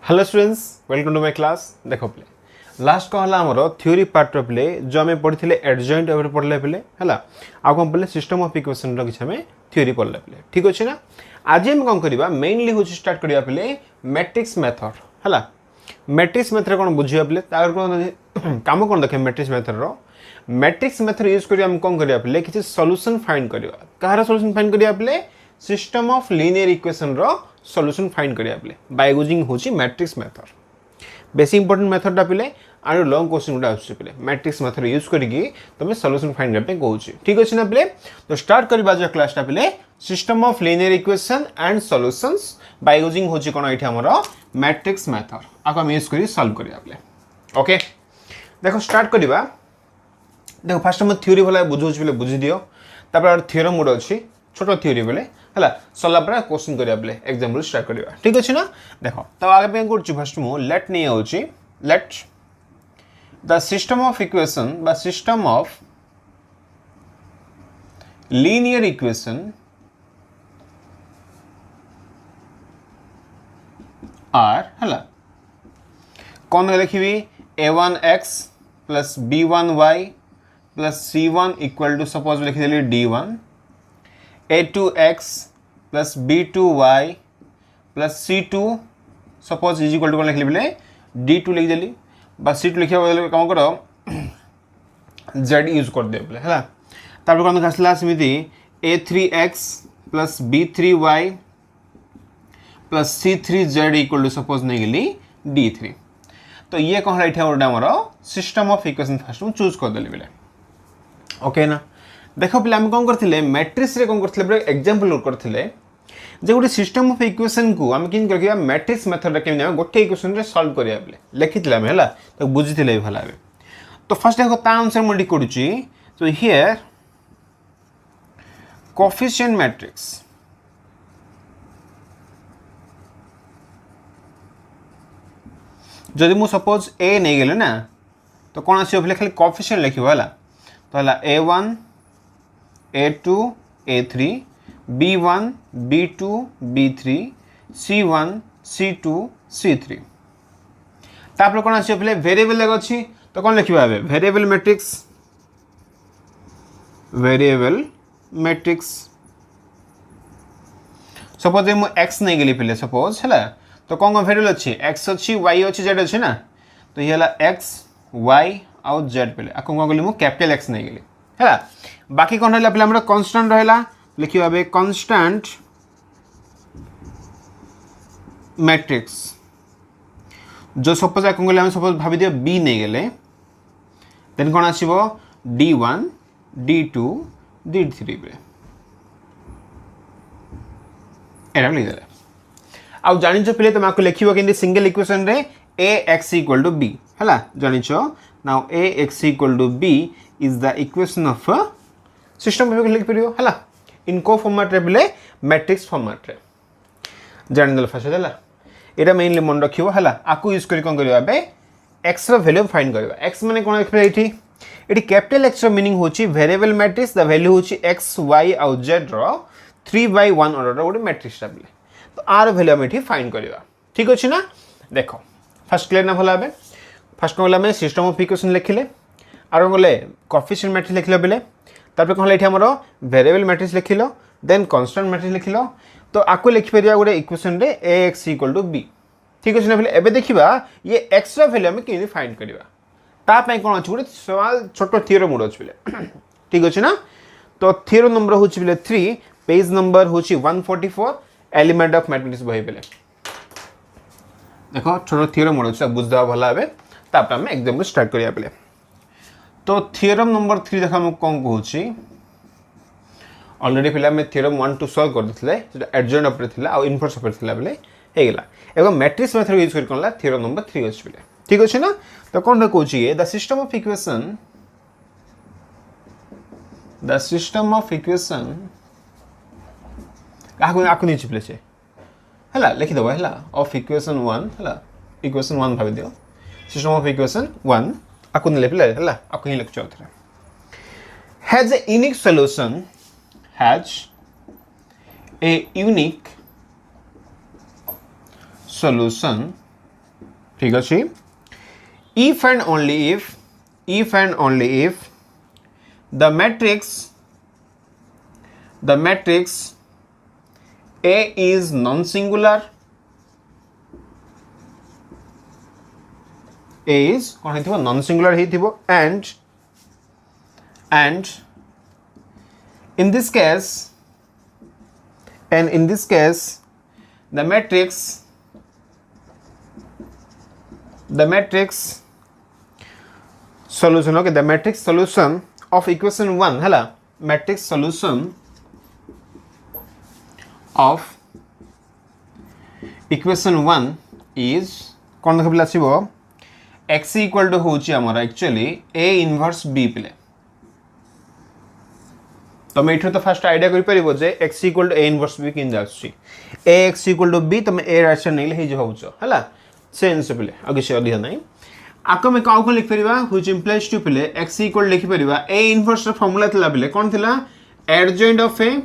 Hello students welcome to my class देखो पिले last कौन है आमर थ्योरी पार्ट पिले जो आम पढ़ी एडजॉइंट पढ़ले पिले है आ कौन पढ़ले सिस्टम ऑफ इक्वेशन किसी आम थ्योरी पढ़ले पिले ठीक अच्छे ना आज आम कौन करवा मेनली हूँ स्टार्ट करवा पिले मैट्रिक्स मेथड है मैट्रिक्स मेथड कौन बुझा पिले कम कौन देखे matrix method matrix method use कर कौन करवा पिले किसी सॉल्यूशन फाइंड करवा कहार सॉल्यूशन फाइंड करवा पिले सिस्टम ऑफ लीनियर इक्वेशन रो सॉल्यूशन फाइंड करवा पिले बाय यूजिंग होची मैट्रिक्स मेथड बेसी इंपोर्टेंट मेथड पिले आरो लॉन्ग क्वेश्चन गुडा आछे पिले मैट्रिक्स मेथड यूज करके तुम सॉल्यूशन फाइंड करबे कहूची ठीक अछि ना पिले तो स्टार्ट करबा जो क्लास टा पिले system of linear equation and solutions bye using होची कोन एठी हमरो मैट्रिक्स मेथड आको हम यूज करी सॉल्व करबा पिले ओके देखो स्टार्ट करबा देखो फर्स्ट हम थ्योरी भला बुझौछ पिले बुझि दियो तापर थ्योरम गुड अछि छोटो थ्योरी बेले है सरला पर क्वेश्चन करिया बेले एग्जांपल स्टार्ट करिया ठीक अछि ना देखो तो आगे पे करछु फर्स्ट मु लेट नहीं होछि let the system of equation बा सिस्टम ऑफ लीनियर इक्वेशन आर है कौन लिखिबी a1x plus b1y plus c1 equal to suppose लिखिदेली d1 a2x plus b2y plus c2 suppose is equal to कौन लिखली d2 लिखिदेली बा c2 लिखा बदले कौन कर z यूज कर दे बोले है तापर कौन आसला सेमिति a3x plus b3y plus c3z equal to suppose नहीं गली d3 तो ये कौन है गोटे system of equation first choose कर देली बोले ओके ना देखो पिला हम कौन करथिले मैट्रिक्स रे कौन करथिले ब्रे एग्जांपल करथिले जे गोटे सिस्टम ऑफ इक्वेशन को हम किन करके मैट्रिक्स मेथड रे केम गोटे इक्वेशन रे सॉल्व करिया बोले लिखिथिले हम हला तो बुझिथिले भला बे तो फर्स्ट देखो ता आंसर म लिख करूची सो हियर कोएफिशिएंट मैट्रिक्स जदि मु सपोज ए नहीं गेले ना तो कौन आसी बोले खाली कोएफिशिएंट लिखिबो हला तो हला a1 a2 a3 b1 b2 b3 c1 c2 c3 तापर कौन आसी बोले वेरिएबल लग अछि तो कौन लिखिबा बे वेरिएबल मैट्रिक्स सपोज मु x नहीं गेली पहले सपोज हला तो कौन वेरिएबल अछि x अछि y अछि z अछि ना तो ये हला x y आउ z पहले आ कौन गली मु कैपिटल x नहीं गेली है बाकी कौन है पे कांस्टेंट रहा लिखिए बे कांस्टेंट मैट्रिक्स जो सपोज कौन गले सपोज भाभी दियो b नहीं गले देन कौन आसीबो d1 d2 d3 पे एरा लिख दे आउ जानि जो पहले तुम आपको लिखिबो कि सिंगल इक्वेशन रे ax = b हला जानि छो now ax = b is the equation of a system of लिख परियो हला इनको फॉर्मेट रे बोले मैट्रिक्स फॉर्मेट रे जानि दल फसे हला एटा मेनली मन रखियो हला आकु यूज करी कोन करियो बे x रो वैल्यू फाइंड करबा x माने कोन लिखबे एठी कैपिटल x रो मीनिंग होची वेरिएबल मैट्रिक्स द वैल्यू होची x y और z रो 3/1 ऑर्डर रो गोटे मैट्रिक्स ता बोले तो आर वैल्यू हम एठी फाइंड करबा ठीक अछि ना देखो फर्स्ट क्लियर ना भला बे फर्स्ट कोला में सिस्टम ऑफ इक्वेशन लिखिले आरो बोले कोएफिशिएंट मैट्रिक्स लिखले बेले तापर कोन एठी हमरो वेरिएबल मैट्रिक्स लिखिलो देन कांस्टेंट मैट्रिक्स लिखिलो तो आको लिखि परिया गोटे इक्वेशन रे ax = b ठीक अछि ना बेले एबे देखिबा ये x रा वैल्यू हम केनि फाइंड करबा ता पय कोन अछि गोटे सवाल छोटो थ्योरम मोड अछि बेले ठीक अछि ना तो थ्योरम नंबर होछि बेले 3 पेज नंबर होछि 144 एलिमेंट ऑफ मैट्रिक्स बहि बेले देखो छोटो थ्योरम मोड अछि बुझदा भला बे तापर हम एग्जांपल स्टार्ट करिया बेले तो थ्योरम नंबर 3 देखा हम कौन कहूची ऑलरेडी फिलहाल में थ्योरम 1 2 सॉल्व कर दिथले जेटा एडजॉइंट ऑपरेटर थिला और इनवर्स ऑपरेटर थिला बेले हे गेला एगो मैट्रिक्स मेथड यूज कर कोनला थ्योरम नंबर 3 अछि बेले ठीक अछि ना तो कौन कहूची द सिस्टम ऑफ इक्वेशन आकु नीचे प्ले छे हला लिखि दबो हला ऑफ इक्वेशन 1 हला इक्वेशन 1 भाबि दियो सिस्टम ऑफ इक्वेशन 1 आकु ने लेपले हला आकु ही लेक्चर थरा has a unique solution ठीक अच्छे if and only if the matrix A is non-singular, A is कौन है non-singular ही थी and in this case the matrix solution, okay, the matrix solution of equation 1 है matrix solution of equation 1 is कौन देख पिला x equal to होची हमारा actually a inverse b पिले तुम एठो तो फर्स्ट आइडिया करि परिबो जे x equal to a inverse b किन जाउची a x equal to b तुम a राशि नै हे जो होचो हला सेंस पिले आगे से अधिक नै आको में काउ को लिख परिबा व्हिच इंप्लाइज टू पिले x equal लिखि परिबा a inverse र फार्मूला थिला पिले कोन थिला adjoint of a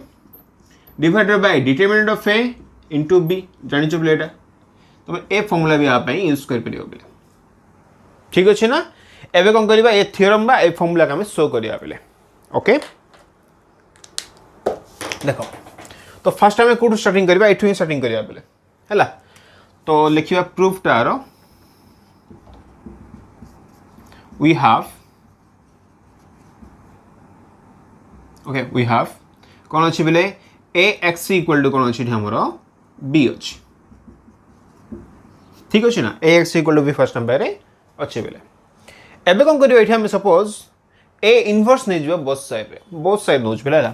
divided by determinant of a into b जानि छ पिले एटा तुम ए फार्मूला भी आप यूज कर परिबो पिले ठीक अछि ना एबे कोन करिबा ए थ्योरम बा ए फार्मूला का हम शो करिया पिले ओके देखो तो फर्स्ट हमें कोड स्टार्टिंग करिबा एठु ही स्टार्टिंग करिया पिले हैला तो लिखिबा प्रूफ टारो we have कौन अच्छी बेले a x equal to कौन अच्छी हमरो b अच्छी ठीक अच्छी ना a x equal to b first number रे अच्छी बेले एबे कौन करियो एठी हम सपोज a इनवर्स नै जबो बोथ साइड नोच बेले ला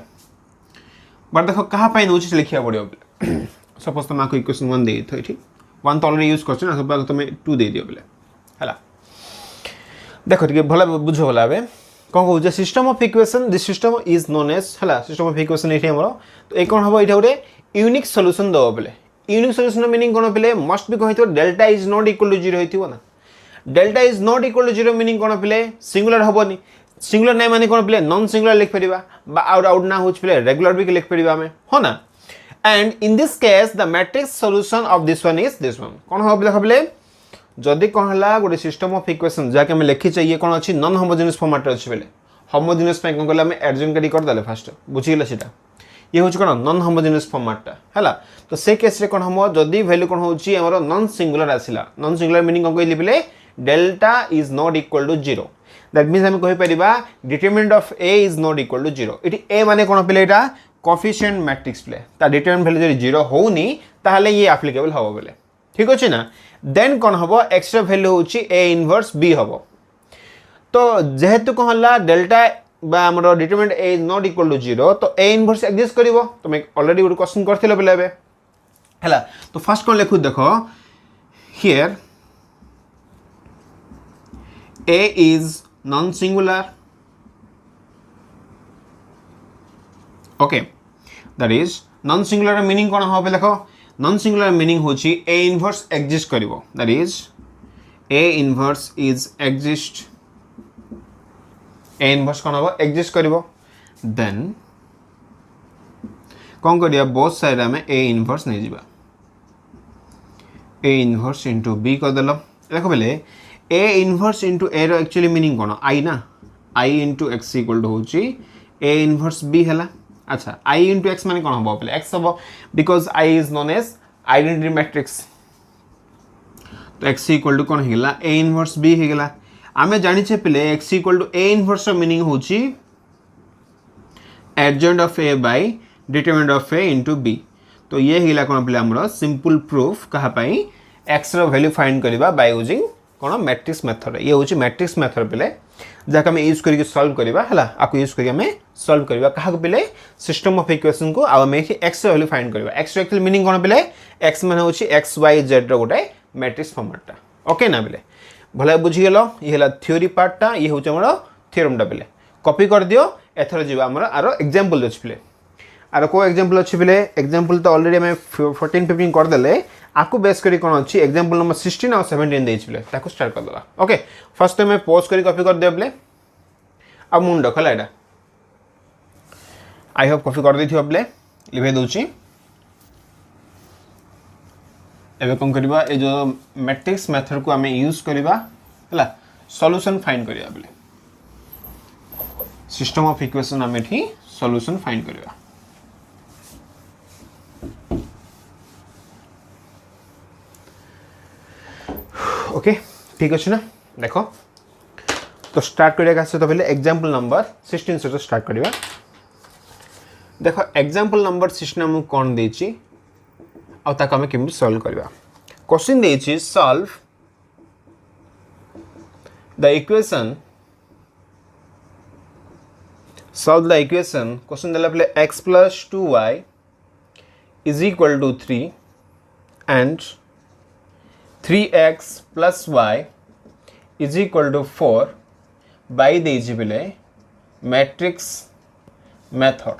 बट देखो कहा पाई नोच लिखिया पड़ियो बेले सपोज तुम आको इक्वेशन 1 दे थो एठी 1 तो ऑलरेडी यूज करछ ना सपोज तुम 2 दे दियो बेले हला देखो ठीक भला बुझो भला बे कौन कहू system of equation this system is known as हला सिस्टम ऑफ इक्वेशन एठी हमरो तो ए कोन हबो एठा गोटे यूनिक सॉल्यूशन दो बेले यूनिक सॉल्यूशन मीनिंग कोन बेले मस्ट बी कहितो delta is not equal to 0 होइथिबो ना delta is not equal to 0 meaning कोन बेले सिंगुलर हबोनी सिंगुलर नै माने कोन बेले नॉन सिंगुलर लिख परिबा बा आउट ना होच बेले रेगुलर भी लिख परिबा हमें हो ना and in this case the matrix solution of this one is this one कोन हबो देखो बेले जदि कौन है गोटे सिस्टम ऑफ इक्वेशन जहाँकि आम लिखी चाहिए कौन अच्छी नॉन होमोजेनियस फॉर्मेट अच्छे बेले होमोजेनियस पे कौन कहले एडजॉइंट करी कर देले फर्स्ट बुझीगला सेटा ये होची कौन नॉन होमोजेनियस फॉर्मेटटा हैला तो से केस रे कौन हम जदि वैल्यू कौन होची हमर नॉन सिंगुलर आसिला नॉन सिंगुलर मीनिंग कौन कहली बेले delta is not equal to 0 that means हम कहि परिबा determinant of a is not equal to 0 इटी a माने कौन पेले एटा कोएफिशिएंट मैट्रिक्स प्ले ता डिटरमिनेंट वैल्यू जदि 0 होउनी ताहले ये एप्लीकेबल हबो बेले ठीक अछि ना देन कौन हम एक्स्ट्रा वैल्यू होची a इनवर्स b हबो तो जेहेतु कहला डेल्टा बा हमरो determinant a is not equal to 0 तो a इनवर्स एग्जिस्ट करिवो तो मैं ऑलरेडी गुड क्वेश्चन करथिलो बेले बे हला तो फर्स्ट कोन लिखु देखो here a is non singular okay that is non singular meaning कोन होबे देखो नॉन सिंगुलर मीनिंग होची a इनवर्स एग्जिस्ट करिवो that is a inverse is exist a inverse कोन होबो एग्जिस्ट करिवो देन कोन करिया बोथ साइड में a इनवर्स नै जिबा a इनवर्स इनटू b कर देलो देखो बेले a इनवर्स इनटू a रो एक्चुअली मीनिंग कोन i ना i into x equal to होची a इनवर्स b हला अच्छा i into x माने कोन हबो पले x हबो because i is known as identity matrix तो x इक्वल टू कोन हिगला a इनवर्स b हिगला आमे जानि छे पले x equal to a inverse meaning होची adjoint of a by determinant of a into b तो ये हिगला कोन पले हमरो सिंपल प्रूफ कहा पई x रो वैल्यू फाइंड करबा by using cone matrix method ये होची मैट्रिक्स मेथड पले जाका में यूज करके सॉल्व करबा हला आको यूज करके हमें सॉल्व करबा कहा को पले सिस्टम ऑफ इक्वेशन को आ में x रो वैल्यू फाइंड करबा x रो एक्चुअल मीनिंग कोन पले x माने होची x y z रो गोटे मैट्रिक्स फॉर्मेटटा ओके ना पले भला बुझी गेलो ये हला थ्योरी पार्टटा ये होची हमरो थ्योरमटा पले कॉपी कर दियो एथर जीवा हमरो आरो एग्जांपल अछि पले आरो को एग्जांपल अछि पले एग्जांपल तो ऑलरेडी हमें 14 15 कर देले आको बेस करी कोन अछि एग्जांपल नंबर 16 और 17 देछि पले ताको स्टार्ट कर दला ओके फर्स्ट टाइम मैं पॉज करी कॉपी कर दे पले अब मुंडो खला एडा आई होप कॉपी कर दै थि पले लिभे दोछि एबे कौन करबा ए जो मैट्रिक्स मेथड को हमें यूज करबा हला सॉल्यूशन फाइंड करबा बोले सिस्टम ऑफ इक्वेशन हमें एठी सॉल्यूशन फाइंड करबा ओके ठीक अछि ना देखो तो स्टार्ट करिया से तो पहले एग्जांपल नंबर 16 से स्टार्ट करबा देखो एग्जांपल नंबर 16 हम कोन देछि आ ताका हमें केमि सॉल्व करबा क्वेश्चन देछि सॉल्व द इक्वेशन क्वेश्चन देला पहले x plus 2y is equal to 3 and 3x plus y is equal to 4 by देछि पहले मैट्रिक्स मेथड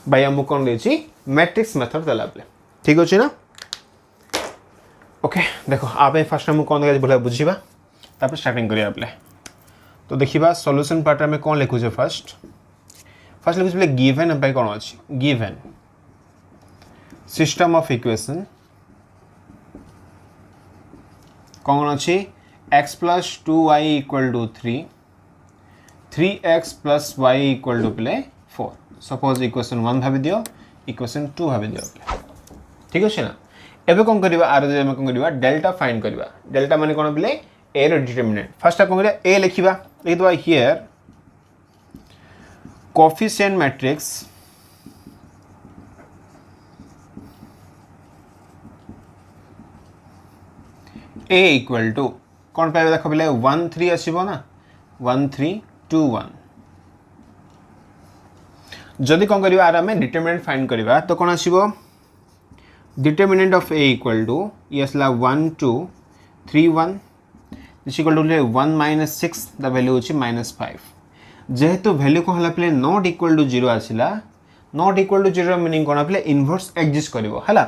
भाई हम कौन देछि मैट्रिक्स मेथड देला पहले ठीक अछि ना ओके देखो आप फर्स्ट हम कौन देगा बोला बुझीबा तापर स्टार्टिंग करिया पहले तो देखिबा सॉल्यूशन पार्ट में कौन लिखु छे फर्स्ट लिखु छे गिवन हम कौन अछि गिवन सिस्टम ऑफ इक्वेशन कौन अछि x plus 2y equal to 3 3x plus y equal to play 4 suppose equation 1 भाबी दियो इक्वेशन 2 भाबी दियो ठीक अछि ना एबे कोन करबा आर जे हम कोन करबा डेल्टा फाइंड करबा डेल्टा माने कोन प्ले a रो डिटरमिनेंट फर्स्ट कोन करबा a लिखिबा लिख दबा here coefficient matrix a equal to कौन पाइबा देखो पहले 1 3 आसीबो ना 1 3 2 1 जदि कौन करिबा आर हमें डिटरमिनेंट फाइंड करिबा तो कौन आसीबो determinant of a equal to यसला 1 2 3 1 is equal to 1 minus 6 the value अछि -5 जेहेतु वैल्यू को हला पले नॉट इक्वल टू 0 आसिला नॉट इक्वल टू 0 मीनिंग कोन पले इनवर्स एग्जिस्ट करिवो हला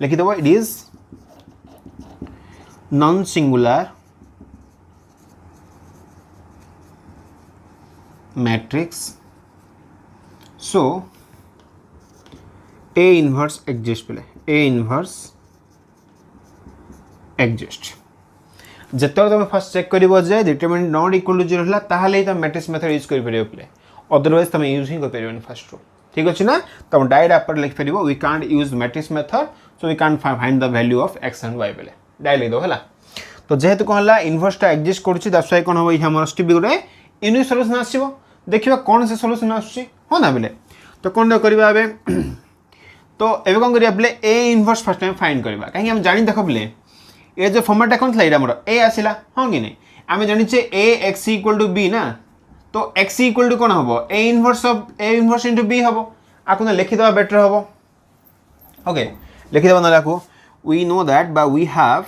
लिखि देबो it is non singular matrix so A inverse exist पहले A inverse exist जतरो तुम फर्स्ट चेक करिवो जे डिटरमिनेंट नॉट इक्वल टू 0 हला ताहाले तुम मैट्रिक्स मेथड यूज करि परियो पहले अदरवाइज तुम यूज ही कर परियो फर्स्ट रो ठीक अछि ना तुम डायरेक्ट अपर लिख परियो we can't use matrix method so we can't find the value of x and y पहले डायरेक्ट लिख दो हला तो जेहेतु कोन हला इनवर्स टा एग्जिस्ट करछि दैट्स व्हाई कोन होई हमर स्टेप गुरे यूनिक सॉल्यूशन आसीबो देखिबा कोन से सॉल्यूशन आछी हो ना बेले तो कोन करबा बे तो एबे कोन करिया बेले a inverse first time find करबा काहे हम जानि देखो बेले ए जो फॉर्मेट कोन थला इरा हमर a आसिला हो कि नै हम जानि छे a x = b ना तो x = कोन हबो a inverse of a inverse * b हबो आको लिखि दबा बेटर हबो ओके लिखि दबा ना आको वी नो दैट बा वी हैव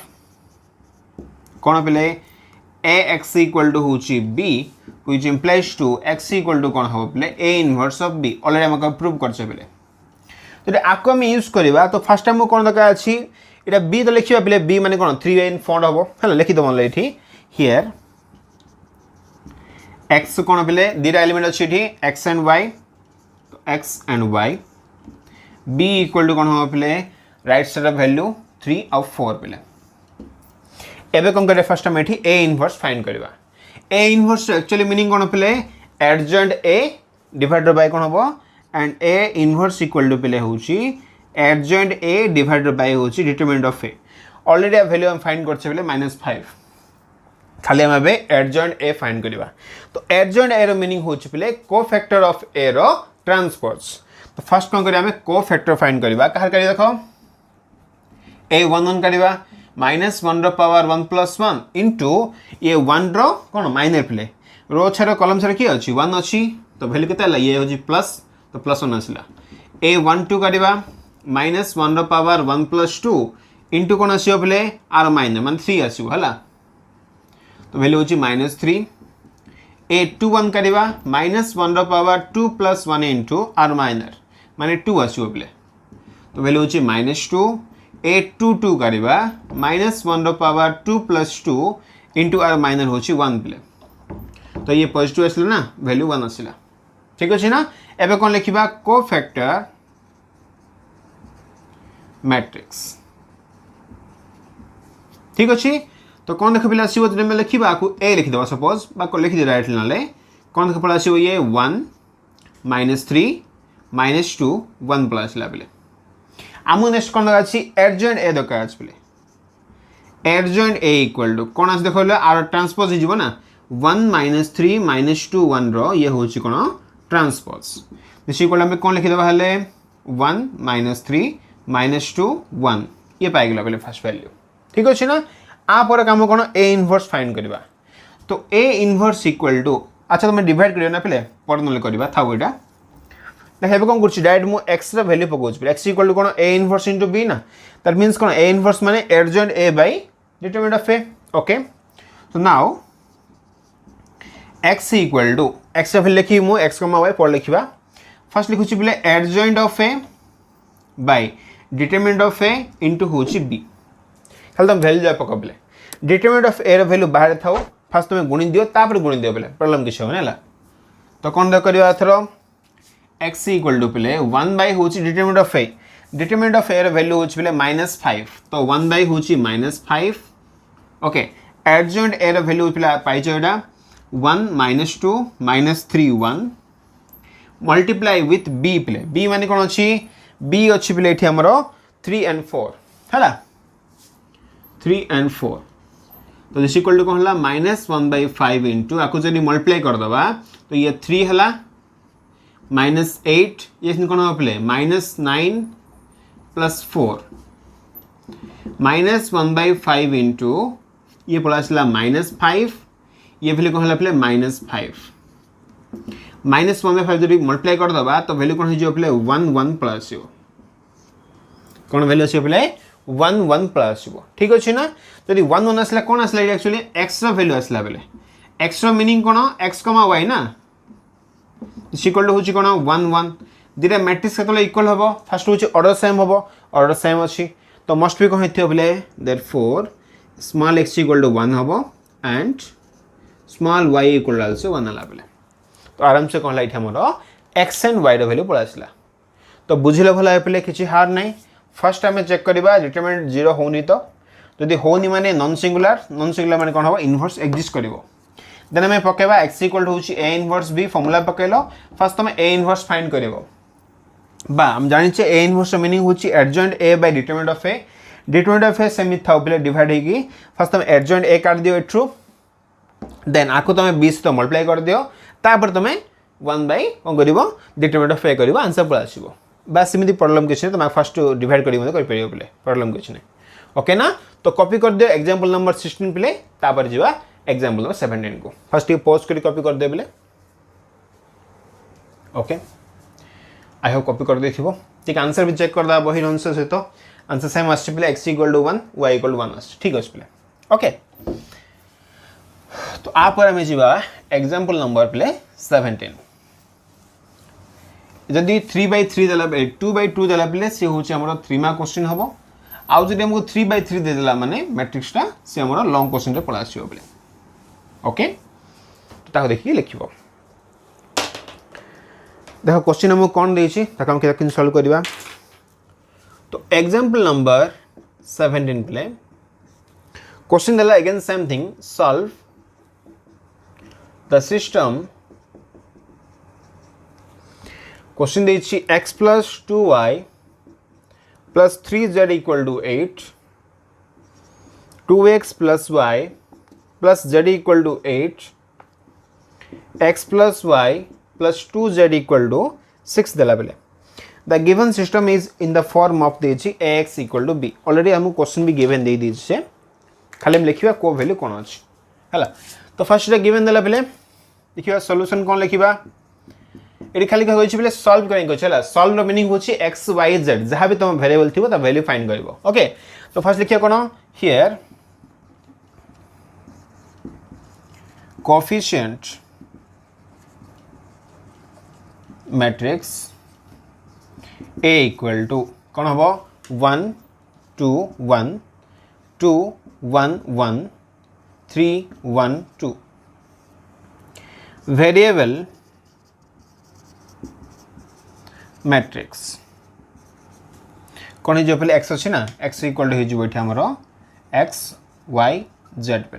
कोन बेले ax = होची b which implies to x = कोन हबो बेले a inverse of b already हमका प्रूव करछे बेले तो आको हम यूज करबा तो फर्स्ट टाइम कोन दका अछि एटा b तो लिखिबा बेले b माने कोन 3 in फॉर्म हबो हला लिखि दबो एठी हियर x कोन बेले दिरा एलिमेंट अछि एठी x and y तो x and y b = कोन हबो बेले राइट साइड ऑफ वैल्यू 3 और 4 बेले एबे कोन करे फर्स्ट टाइम एठी a इनवर्स फाइंड करबा a इनवर्स एक्चुअली मीनिंग कोन पेले एडजॉइंट a डिवाइडेड बाय कोन हबो and a inverse equal to पेले होची एडजॉइंट a डिवाइडेड बाय होची determinant of a already value हम फाइंड करछे बेले -5 खाली हम बे एडजॉइंट a फाइंड करबा तो एडजॉइंट a रो मीनिंग होची पेले कोफैक्टर ऑफ a रो ट्रांसपोज तो फर्स्ट कोन करिया हमें कोफैक्टर फाइंड करबा कहर करी देखो a 1 1 करबा -1 रो पावर 1 + 1 इनटू ये 1 रो कोन माइनर प्ले रो छरो कॉलम छरो की अछि 1 अछि तो वैल्यू केता ला ये होजी प्लस तो +1 आसिला a 1 2 करबा -1 रो पावर 1 + 2 इनटू कोन आसियो प्ले आर माइनर मान 3 आसियो हला तो वैल्यू होजी -3 a 2 1 करबा -1 रो पावर 2 + 1 इनटू आर माइनर माने 2 आसियो प्ले तो वैल्यू होजी -2 a 2 2 करबा -1 रो पावर 2 + 2 इनटू आर माइनर होची 1 प्ले तो ये पॉजिटिव आसला ना वैल्यू 1 आसला ठीक अछि ना एबे कोन लिखिबा कोफैक्टर मैट्रिक्स ठीक अच्छे तो कौन देख पे आसो तुम लिखा आपको ए लिखिद सपोज लिखिद डायरेक्टली ना कौन देख पे आसो ये 1 -3 -2 1 पड़ा आसला पे आम नेक्स्ट कौन दरकार अच्छी एडजॉइंट ए दरकार अच्छे पे एडजॉइंट ए इक्वल टू कौन आस देख आर ट्रांसपोज हो ना 1 -3 -2 1 रो ये हूँ कौन ट्रांसपोज दिस इक्वल आम कौन लिखिद 1 -3 -2 1 ये पाइगला पे फास्ट वैल्यू ठीक अच्छे ना आपर कम कौन ए इनवर्स फाइंड करवा तो ए इनवर्स इक्वल टू अच्छा तुम डिवाइड कर ना पे पर ना करवा था यहाँ देख कौन कर डायरेक्ट मुझे एक्स वैल्यू पकाऊँ एक्स इक्वल टू कौन ए इनवर्स इंटू बी ना दैट मीन्स कौन ए इनवर्स माने adjoint A by determinant of A okay तो now x equal to x value लिखी मुझे एक्स कमा वाई पर लिखा फर्स्ट लिखुची बोले adjoint of A by determinant of A into हूँ बी खाली तुम वैल्यू जाए पक बोले डिटरमिनेंट ऑफ ए वैल्यू बाहर था फास्ट तुम गुणी दियो तापर गुणी दियो बोले प्रॉब्लम किसी होना तो कौन देख कर एथर एक्स इक्वल टू पे 1 बाय हूँ डिटरमिनेंट ऑफ ए वैल्यू हूँ पे -5 तो 1 बाय हूँ -5 ओके एडजॉइंट ए वैल्यू पे पाइछ यहाँ 1 -2 -3 1 मल्टीप्लाई विथ बी पे बी माने कौन अच्छी बी अच्छी पे ये आमर 3 and 4 है 3 and 4 तो दिस इक्वल टू कौन है -1/5 इंटू आपको जब मल्टीप्लाई करदे तो ये 3 है -8 ये कौन हम पे -9 + 4 -1/5 इंटू ये पड़ा -5 ये वैल्यू कौन है पे -5 -1/5 जब मल्टीप्लाई करदे तो वैल्यू कौन हो पे 1 1 प्लस कौन वैल्यू अच्छे पे 1 1 प्लस ठीक अच्छे ना जब 1 1 आसला कौन आसला एक्चुअली एक्स वैल्यू आसला बेले एक्स मीनिंग कौन एक्स कमा वाई ना इक्वल टू हूँ कौन 1 1 दुटा मैट्रिक्स केतले इक्वल हम फास्ट हूँ ऑर्डर सेम अच्छी तो मस्ट भी कौन हो बोले therefore small x equal to 1 हम and small y equal to also 1 है तो आराम से कौन है मोर x एंड y वैल्यू पड़ा आसला तो बुझे भल पे किसी हार ना फर्स्ट आम चेक करवा डिटरमिनेंट 0 होनी तो जदि होनी माने नॉन सिंगुलर माने कौन हम इनवर्स एक्जिस्ट कर देन आम पकेबा x equal to A inverse B formula पकेल फर्स्ट तुम ए इनवर्स फाइंड कर हम जाने ए इनवर्स मीनिंग हूँ adjoint A by determinant of A सेमती था पे डिवाइड होगी फर्स्ट तुम एडजॉइंट ए काट दियो एट्रू देन आपको तुम बी से मल्टीप्लाई कर दियो तापर तुम 1 बाय कौन कर डिटरमिनेंट ऑफ ए कर आंसर पड़ा आसो बस सेमती प्रॉब्लम किसी तुम फर्स्ट डिवाइड कर प्रॉब्लम किसी नहीं ओके ना तो कॉपी कर दियो एग्जांपल नंबर 16 पे तापर जीवा एग्जांपल नंबर 17 को फर्स्ट ये पॉज कर कॉपी कर दे बोले ओके आई होप कॉपी कर देथिबो ठीक आंसर भी चेक कर दा बही आंसर सहित आंसर सेम आछे पे x = 1 y = 1 आछे ठीक अछि पे ओके तो आपर हम जीवा एग्जांपल नंबर पे 17 जदि 3/3 देला 2/2 देला पे से होचे हमर 3 मार्क क्वेश्चन हबो आउ जदि हमको 3/3 दे देला माने मैट्रिक्सटा से हमर लॉन्ग क्वेश्चन रे पड़ा आछियो पे ओके तो ताको देखि लिखिबो देखो क्वेश्चन हमको कौन देछि ताको हम केकिन सॉल्व करबा तो एग्जांपल नंबर 17 पे क्वेश्चन देला again same thing solve the system question देछि x + 2y + 3z = 8 2x + y + z = 8 x + y + 2z = 6 देला बेले the given system is in the form of देछि ax = b ऑलरेडी हम question भी given दे दी छे खाली हम लिखिबा को वैल्यू कोन अछि हला तो फर्स्ट रे गिवन देला बेले देखिबा सॉल्यूशन कोन लिखिबा एडी खाली का होइछि बेले सॉल्व करेंगे चला सॉल्व रो मीनिंग होछि x y z जहां भी तुम वेरिएबल थिबो ता वैल्यू फाइंड करबो ओके तो फर्स्ट लिखिया कोन हियर कोएफिशिएंट मैट्रिक्स A = कौन हम 1 2 1 2 1 1 3 1 2 वेरिएबल मैट्रिक्स कौन हो पहले एक्स अच्छी ना एक्स इक्वल टू हो आमर एक्स वाई जेड पे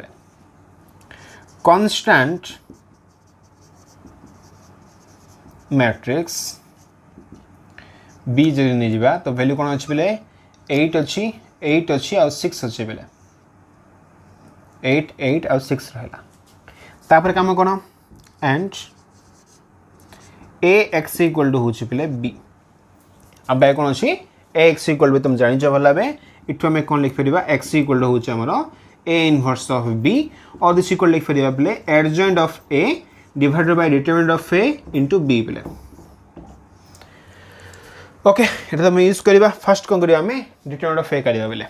कांस्टेंट मैट्रिक्स बी जब नहीं जावा तो वैल्यू कौन अच्छी पहले 8 अच्छी आ 6 अच्छी पहले 8 8 आ 6 रहा तापर काम कौन and A X equal to होची पहले बी अब बाय कौन अच्छी ए एक्स इक्वल बी तुम जानी भल भाव इटू आम कौन लिखिपर एक्स इक्वल टू होची आमर ए इनवर्स ऑफ बी और दिस इक्वल लिखिपर पहले adjoint of A divided by determinant of A into B पहले ओके ये तो यूज करवा फर्स्ट कौन करिया हमें डिटरमिनेंट ऑफ ए करिया पहले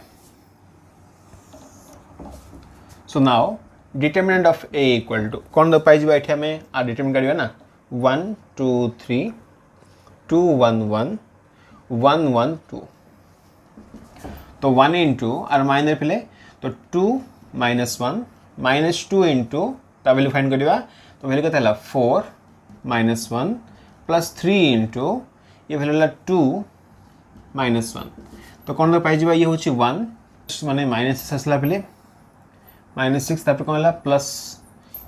so now determinant of A equal to कौन दो पाई ये आम आ डिटरमिनेंट करिया ना 1 2 3 2 1 1 1 1 2 तो 1 इंटू और माइनर पहले तो 2 -1 -2 इंटू ता वैल्यू फाइंड करवा तो वैल्यू क्या 4 -1 प्लस 3 इंटू ये वैल्यू 2 -1 तो कौन दो पाई ये हूँ 1 माने माइनस आसला पहले -6 तापर कौन है प्लस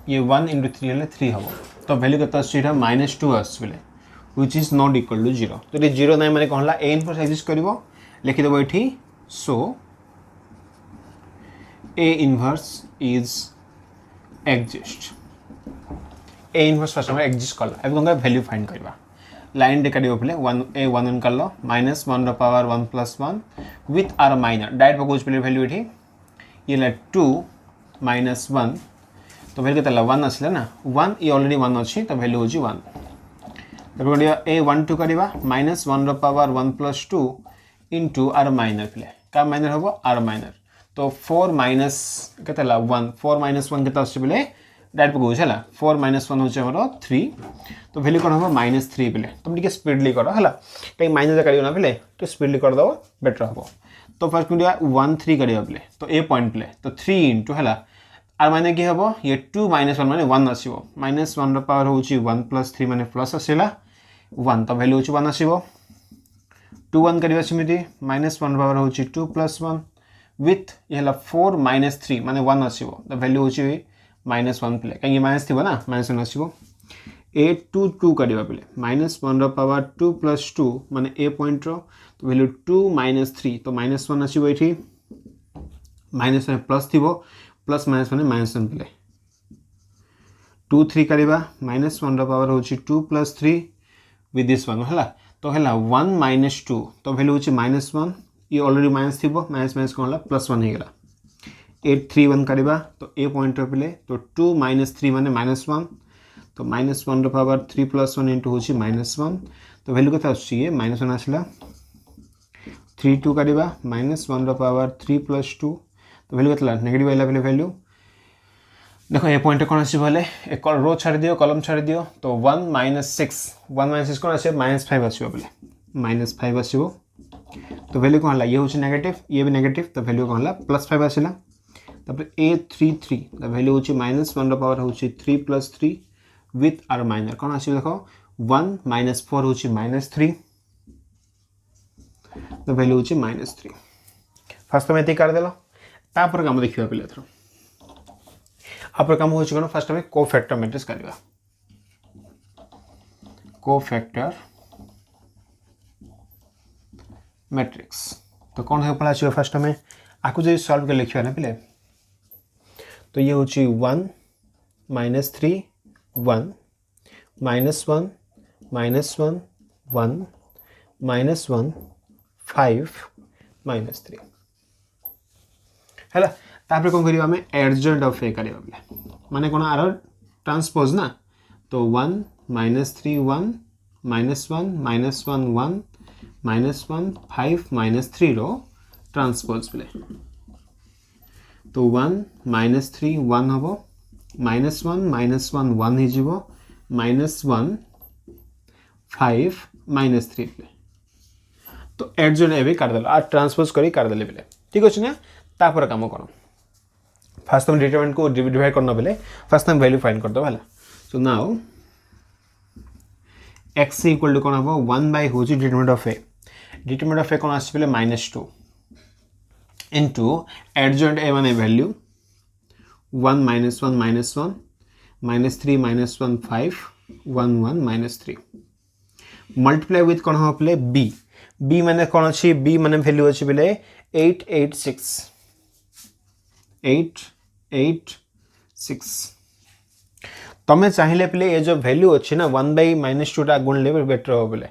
ये 1 इंटू 3 है 3 हम तो वैल्यू के -2 आसपे which is not equal to 0 तो ये 0 ना मैंने कौन है ए इनवर्स एक्जिस्ट कर लिखिदेव ये so A inverse is exist A inverse first हमें एक्जिस्ट कल अब कौन वैल्यू फाइंड करवा लाइन डेका पे 1 ए 1 कर लो -1 पावर 1 + 1 विथ आर माइनर डायरेक्ट पकाउच पे वैल्यू ये 2 -1 तो वैल्यू के 1 आसला ना 1 ये ऑलरेडी 1 अच्छी तो वैल्यू हूँ 1 तब ए 1 2 करवा -1 पावर 1 + 2 इंटू आर माइनर पे क्या माइनर हम आर माइनर तो 4 माइनस के 1 4 - 1 के पे डायरेक्ट पकाऊ है 4 - 1 हूँ 3 तो वैल्यू कौन हम -3 पे तुम टे स्पीडली कर है कहीं माइनस कर पे तो स्पीडली करदेव बेटर हम तो फर्स्ट कौन 1 3 करवा पे तो ए पॉइंट पे तो 3 इंटू है आर माइनर कि हम ये 2 - 1 माने 1 आसो -1 पावर हूँ 1 + 3 माने प्लस आसला 1 तो वैल्यू हूँ 1 आसो 2 1 करवा सेमती -1 पावर हूँ 2 + 1 विथ ये 4 - 3 माने 1 आसो तो वैल्यू हूँ -1 पे कहीं माइनस थी ना -1 आसो ए 2 2 करवा पे -1 पावर 2 + 2 माने ए पॉइंट तो वैल्यू 2 - 3 तो -1 आसो ये माइनस में प्लस थी प्लस माइनस माने -1 पे 2 3 करवा -1 पावर हूँ 2 + 3 विथ दिस 1 है तो है 1 - 2 तो वैल्यू हूँ -1 ये ऑलरेडी माइनस थी माइनस माइनस कौन +1 होगा 8 3 1 करवा तो ए पॉइंट पे तो 2 - 3 माने -1 तो -1 पावर 3 + 1 इंटू हूँ -1 तो वैल्यू क्या ये -1 आसला 3 2 करवा -1 पावर 3 + 2 तो वैल्यू क्या नेगेटिव आइला पे वैल्यू देखो ये पॉइंट कौन आसले एक रो छाड़ दियो कलम छाड़ दियो तो 1 - 6 1 - 6 कौन आसे -5 आसो पे -5 आसो तो वैल्यू कौन है ये हूँ नेगेटिव ये भी नेगेटिव तो वैल्यू कौन है +5 आसला तब ए 3 3 तो वैल्यू हूँ -1 पावर हूँ 3 + 3 विथ आर माइनर कौन आस देख 1 - 4 हूँ -3 तो वैल्यू हूँ -3 फास्ट तुम ये करदेल तापर कम देखा पे एथर आप कम हो कौन फास्ट आम कोफैक्टर मैट्रिक्स करवा कोफैक्टर मैट्रिक्स तो कौन हो पड़ा आसो फास्ट आम आपको जो सॉल्व कर लिखा ना पे तो ये हूँ 1 -3 1 -1 -1 1 -1 5 -3 है तापर कौन करिया हमें एडजॉइंट ऑफ ए करिया माने कौन आर ट्रांसपोज ना तो 1 -3 1 -1 -1 1 -1 5 -3 रो ट्रांसपोज पे तो 1 -3 1 हम -1 -1 1 हो -1 5 -3 पे तो एडजॉइंट ए भी करदेल आ ट्रांसपोज करी करदेले बेले ठीक अच्छे ना तापर कम कर फास्ट तुम डिटरमिनेंट को डिवाइड करना बेले फास्ट तुम वैल्यू फाइंड करदे है so now x equal to कौन हम 1 बाय हूँ determinant of A determinant of A कौन आसी बेले -2 इनटू एडजॉइंट ए माने वैल्यू 1 -1 -1 -3 -1 5 1 1 -3 मल्टीप्लाई विथ कौन हम पे बी बी माने कौन अच्छी बी माने वैल्यू अच्छी बेले 8 8 6 8 8 6 तमें चाहिए पे ये जो वैल्यू अच्छी ना 1/-2 टा गुणले बेटर हो बोले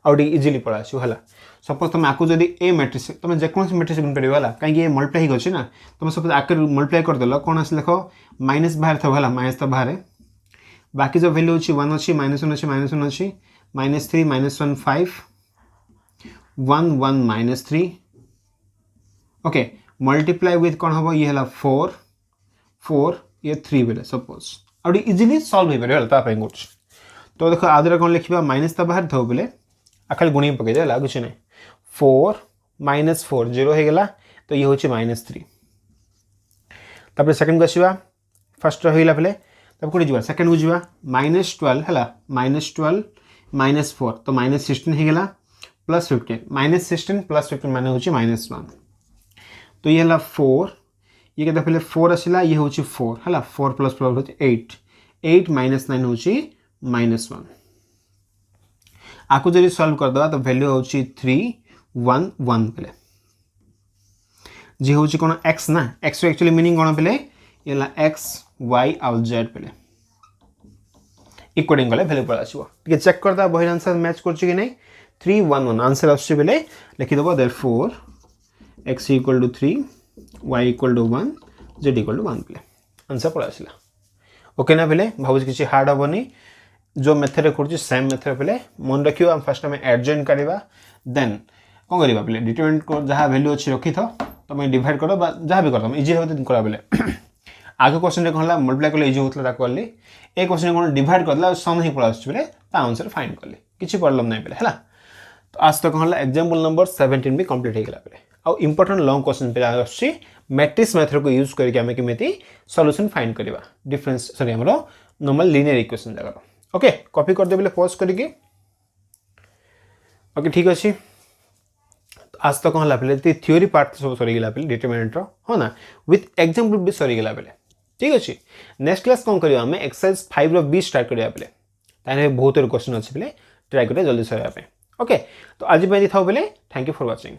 आउट इजीली पड़ा आसो हला सपोज तुम आकु जदी ए मैट्रिक्स तुम जेकोसी मैट्रिक्स गुण परियो हला काहे ये मल्टीप्लाई होछि ना तुम सपोज आके मल्टीप्लाई कर देलो कोन आस देखो माइनस बाहर थो हला माइनस तो बाहर बाकी जो वैल्यू अछि 1 अछि -1 अछि -1 अछि -3 -1 5 1 1 -3 ओके मल्टीप्लाई विथ कौन हम ये हला 4 4 ये 3 बेले सपोज आउट इजीली सॉल्व हो परियो हला तापै गुछ तो देखो आदर कौन लिखिबा माइनस तो बाहर थो बेले आखल गुणी पके देला कुछ नहीं 4 -4 0 हो गला तो ये होची -3 तब सेकंड गसिबा फर्स्ट होइला बेले तब कोडी जुवा सेकंड बुझिबा -12 हला -12 -4 तो -16 हो गला +15 -16 +15 माने होची -1 तो ये हला 4 ये केदा पहले 4 आसिला ये होची 4 हला 4 + 4 होची 8 8 -9 होची -1 आकु जरी सॉल्व कर दवा तो वैल्यू होची 3 1 1 पले जी होची कोन x ना x रो एक्चुअली मीनिंग कोन पले येला x y और z पले इक्वलिंग गले वैल्यू पड़ा आछो ठीक चेक कर दा बहिर आंसर मैच करछि कि नै 3 1 1 आंसर आछे पले लिखि दबो देयरफॉर x = 3 y = 1 z = 1 पले आंसर पड़ा आछला ओके ना पले भाबु किछि हार्ड हबनी जो मेथड करछि सेम मेथड पले मन रखियो हम फर्स्ट में एडजॉइंट करबा देन कोन करबा पले डिटरमिनेंट को जहां वैल्यू अछि रखि थो तमे डिवाइड करो बा जहां भी करतम इजी होते करा पले आगे क्वेश्चन रे कहला मल्टीप्लाई करले इजी होतला ता करली ए क्वेश्चन कोन डिवाइड करला सम ही पड़ा आछि पले ता आंसर फाइंड करली किछि प्रॉब्लम नै पले हला तो आज तक कहला एग्जांपल नंबर 17 भी कंप्लीट हो गेला पले आ इंपोर्टेंट लॉन्ग क्वेश्चन पे आछि मैट्रिक्स मेथड को यूज करके हमें केमिति सॉल्यूशन फाइंड करबा डिफरेंस सॉरी हमरो नॉर्मल लीनियर इक्वेशन जगह ओके कॉपी कर दे पॉज करके ओके ठीक अच्छे तो आज तक कहला पे थ्योरी पार्ट सब सरी गला पे डिटरमिनेंट रो हो ना विथ एग्जांपल भी सरी गला पे ठीक अच्छे नेक्स्ट क्लास कौन करियो हमें एक्सरसाइज 5 रो बी स्टार्ट करिया पे ताने बहुत क्वेश्चन अच्छे पे ट्राई करिया जल्दी सरिया पे ओके तो आज पे था पे थैंक यू फॉर वाचिंग।